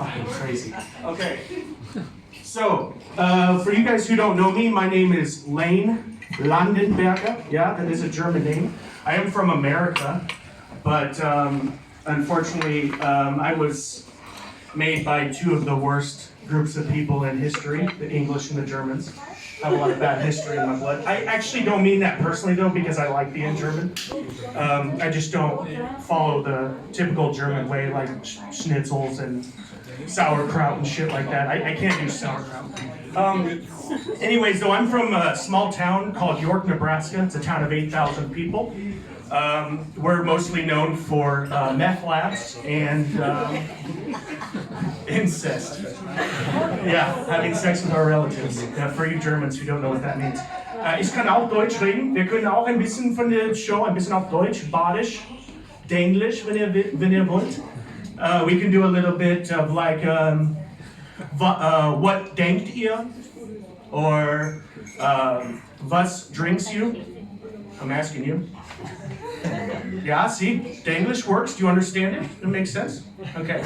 fucking crazy. Okay. So, for you guys who don't know me, my name is Landenberger. Yeah, that is a German name. I am from America, but unfortunately, I was made by two of the worst groups of people in history, the English and the Germans. I have a lot of bad history in my blood. I actually don't mean that personally though, because I like being German. I just don't follow the typical German way, like schnitzels and sauerkraut and shit like that. I can't do sauerkraut. Anyways, though, I'm from a small town called York, Nebraska. It's a town of 8,000 people. We're mostly known for meth labs and incest. Yeah, having sex with our relatives. For you Germans who don't know what that means. Ich kann auch Deutsch reden. Wir können auch ein bisschen von der Show, ein bisschen auf Deutsch, Badisch, Denglisch, wenn ihr wollt. We can do a little bit of like, what denkt ihr? Or, was drinks you? I'm asking you. Yeah, see, the English works. Do you understand it? It makes sense? Okay.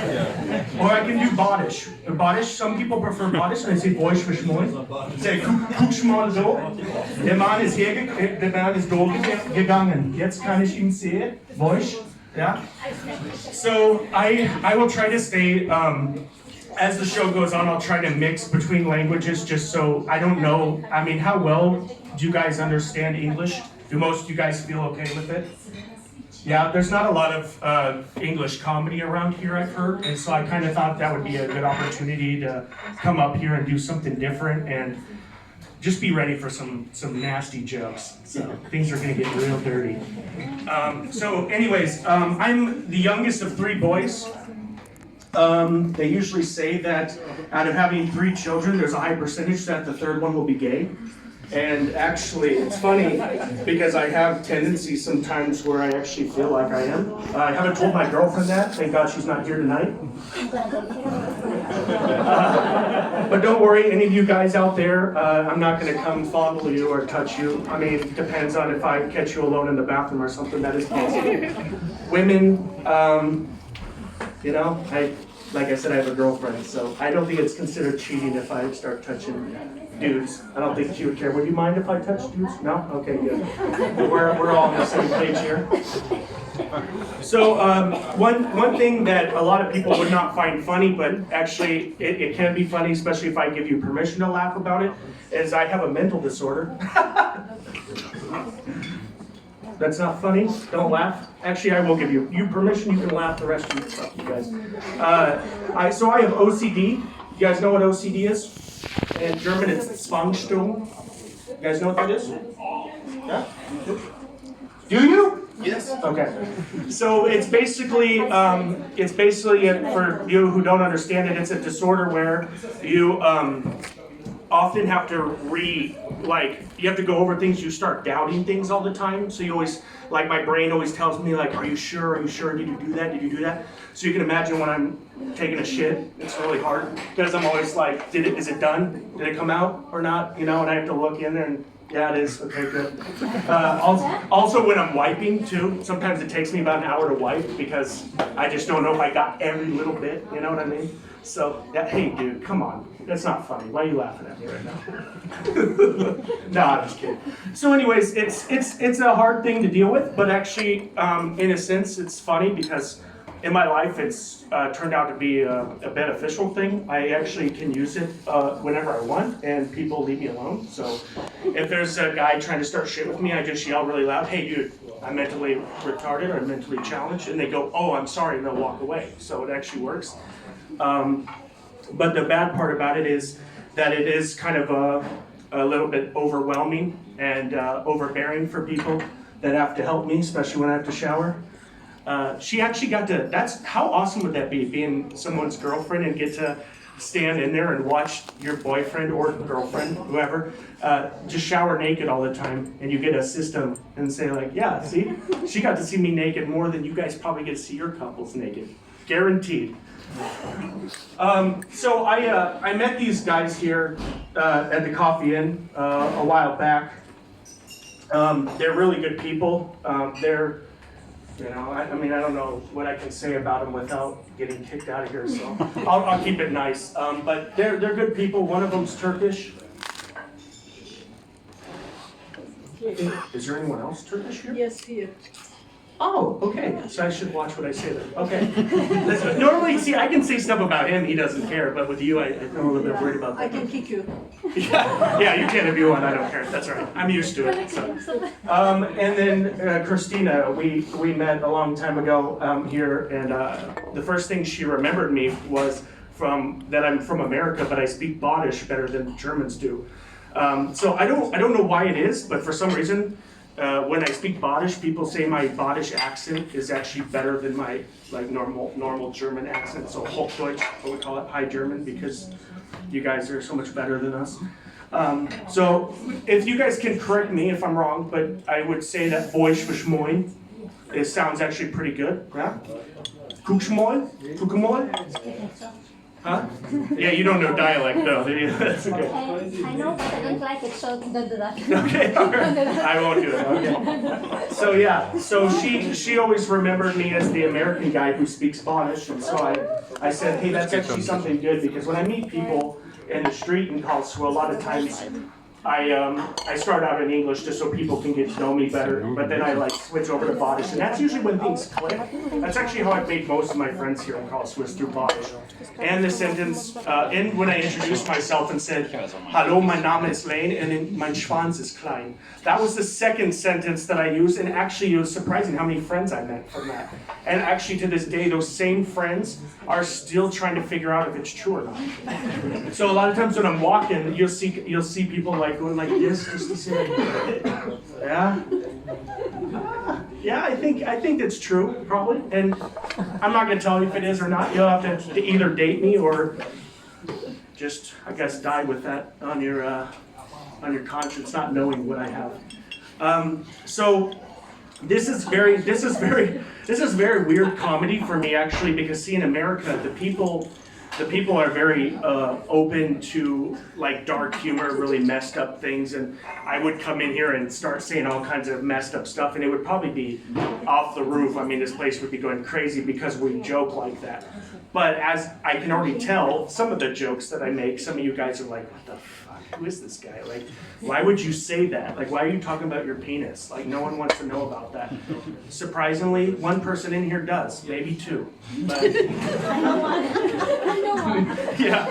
Or I can do Badisch. Badisch, some people prefer Badisch, and they say Boisch verschmoy. Say, guck mal so. Der Mann ist durchgegangen. Jetzt kann ich ihn sehen. Boisch. Yeah. So I will try to stay, as the show goes on, I'll try to mix between languages just so I don't know. I mean, how well do you guys understand English? Do most of you guys feel okay with it? Yeah, there's not a lot of English comedy around here, I've heard, and so I kind of thought that would be a good opportunity to come up here and do something different and just be ready for some nasty jokes. So things are gonna get real dirty. So anyways, I'm the youngest of three boys. They usually say that out of having three children, there's a high percentage that the third one will be gay. And actually, it's funny because I have tendencies sometimes where I actually feel like I am. I haven't told my girlfriend that. Thank God she's not here tonight. But don't worry, any of you guys out there, I'm not going to come fondle you or touch you. I mean, it depends on if I catch you alone in the bathroom or something. That is possible. Women, you know, like I said, I have a girlfriend, so I don't think it's considered cheating if I start touching dudes. I don't think she would care. Would you mind if I touch dudes? No? Okay, good. We're all on the same page here. So one thing that a lot of people would not find funny, but actually it can be funny, especially if I give you permission to laugh about it, is I have a mental disorder. That's not funny. Don't laugh. Actually, I will give you permission. You can laugh. The rest of you, fuck you guys. So I have OCD. You guys know what OCD is? In German, it's Zwangsstörung. You guys know what that is? Yeah? Do you? Yes. Okay. So it's basically for you who don't understand it, it's a disorder where you often have to you have to go over things, you start doubting things all the time. So you always, like my brain always tells me like, are you sure? Are you sure? Did you do that? Did you do that? So you can imagine when I'm taking a shit, it's really hard because I'm always like, is it done? Did it come out or not? You know, and I have to look in there and yeah, it is. Okay, good. Also when I'm wiping too, sometimes it takes me about an hour to wipe because I just don't know if I got every little bit, you know what I mean? So, hey dude, come on. That's not funny. Why are you laughing at me right now? No, I'm just kidding. So anyways, it's a hard thing to deal with, but actually, in a sense, it's funny because in my life, it's turned out to be a beneficial thing. I actually can use it whenever I want, and people leave me alone. So if there's a guy trying to start shit with me, I just yell really loud, hey dude, I'm mentally retarded or mentally challenged, and they go, oh, I'm sorry, and they'll walk away. So it actually works. But the bad part about it is that it is kind of a little bit overwhelming and overbearing for people that have to help me, especially when I have to shower. She actually got to, how awesome would that be, being someone's girlfriend and get to stand in there and watch your boyfriend or girlfriend, whoever, just shower naked all the time, and you get to assist them and say like, yeah, see, she got to see me naked more than you guys probably get to see your couples naked. Guaranteed. So I met these guys here at the Coffee Inn a while back. They're really good people. They're You know, I mean, I don't know what I can say about them without getting kicked out of here, so I'll keep it nice. But they're good people. One of them's Turkish. Is there anyone else Turkish here? Yes, here. Oh, okay. So I should watch what I say then. Okay. Listen, normally, see, I can say stuff about him. He doesn't care. But with you, I'm a little bit worried about that. I can kick you. Yeah, you can if you want. I don't care. That's all right. I'm used to it. So. And then Christina, we met a long time ago here, and the first thing she remembered me was that I'm from America, but I speak Bodish better than Germans do. So I don't know why it is, but for some reason, when I speak Bodish, people say my Bodish accent is actually better than my normal German accent. So Hochdeutsch, what we call it, High German, because you guys are so much better than us. So if you guys can correct me if I'm wrong, but I would say that Boish Vishmoin, it sounds actually pretty good. Yeah? Kuchmoy? Kukumoy? Huh? Yeah, you don't know dialect though, do you? That's okay. I know, but I don't like it, so don't do that. Okay, all right. I won't do it. Okay. So yeah, so she always remembered me as the American guy who speaks Spanish, and so I said, hey, that's actually something good, because when I meet people in the street in Karlsruhe, a lot of times I start out in English just so people can get to know me better, but then I switch over to Bodish, and that's usually when things click. That's actually how I've made most of my friends here in Karlsruhe, through Bodish. And the sentence, when I introduced myself and said, "Hallo, mein Name ist Lane, and mein Schwanz ist klein." That was the second sentence that I used, and actually it was surprising how many friends I met from that. And actually to this day, those same friends are still trying to figure out if it's true or not. So a lot of times when I'm walking, you'll see people going like this, just to say, yeah. Yeah, I think that's true, probably. And I'm not going to tell you if it is or not. You'll have to either date me or just, I guess, die with that on your conscience, not knowing what I have. So this is very weird comedy for me, actually, because see, in America, the people are very open to dark humor, really messed up things, and I would come in here and start saying all kinds of messed up stuff, and it would probably be off the roof. I mean, this place would be going crazy because we joke like that. But as I can already tell, some of the jokes that I make, some of you guys are like, what the fuck, who is this guy? Why would you say that? Why are you talking about your penis? No one wants to know about that. Surprisingly, one person in here does, maybe two. But, I know one. yeah.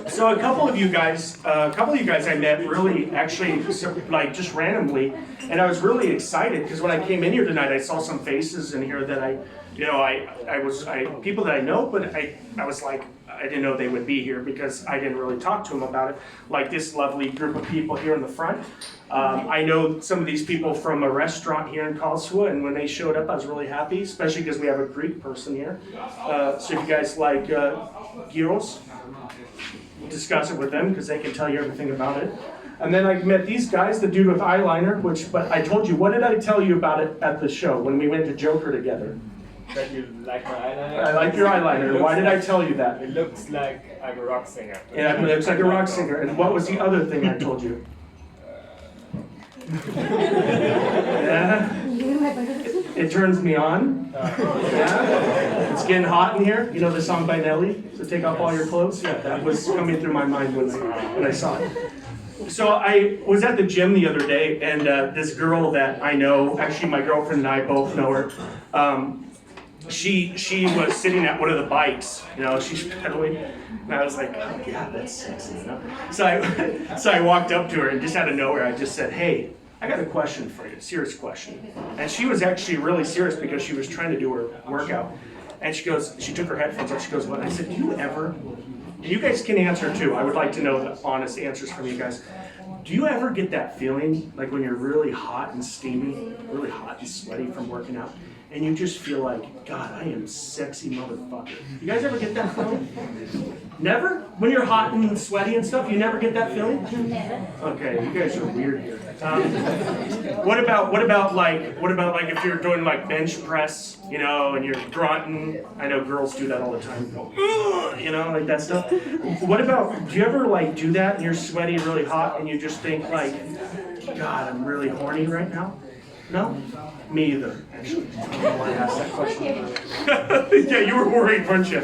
So a couple of you guys I met really, actually, just randomly, and I was really excited because when I came in here tonight, I saw some faces in here that people that I know, but I was like, I didn't know they would be here because I didn't really talk to them about it. Like this lovely group of people here in the front. I know some of these people from a restaurant here in Karlsruhe, and when they showed up, I was really happy, especially because we have a Greek person here. So if you guys like gyros, discuss it with them because they can tell you everything about it. And then I met these guys, the dude with eyeliner, but I told you, what did I tell you about it at the show when we went to Joker together? That you like my eyeliner? I like your eyeliner. Why did I tell you that? It looks like I'm a rock singer. Yeah, it looks like a rock singer. And what was the other thing I told you? Yeah. It turns me on. Yeah. It's getting hot in here. You know the song by Nelly? So take off all your clothes? Yeah, that was coming through my mind when I saw it. So I was at the gym the other day, and this girl that I know, actually my girlfriend and I both know her, she was sitting at one of the bikes, she's pedaling, and I was like, oh God, that's sexy, So I walked up to her, and just out of nowhere, I just said, hey, I got a question for you, a serious question. And she was actually really serious because she was trying to do her workout. And she took her headphones off, she goes, what? I said, do you ever, and you guys can answer too, I would like to know the honest answers from you guys. Do you ever get that feeling, like when you're really hot and steamy, really hot and sweaty from working out, and you just feel like, God, I am sexy motherfucker. You guys ever get that feeling? Never? When you're hot and sweaty and stuff, you never get that feeling? Never. Okay, you guys are weird here. What about if you're doing bench press, and you're grunting? I know girls do that all the time. Like that stuff. What about, do you ever do that and you're sweaty and really hot and you just think God, I'm really horny right now? No? Me either, actually. I don't know why I asked that question. Yeah, you were worried, weren't you?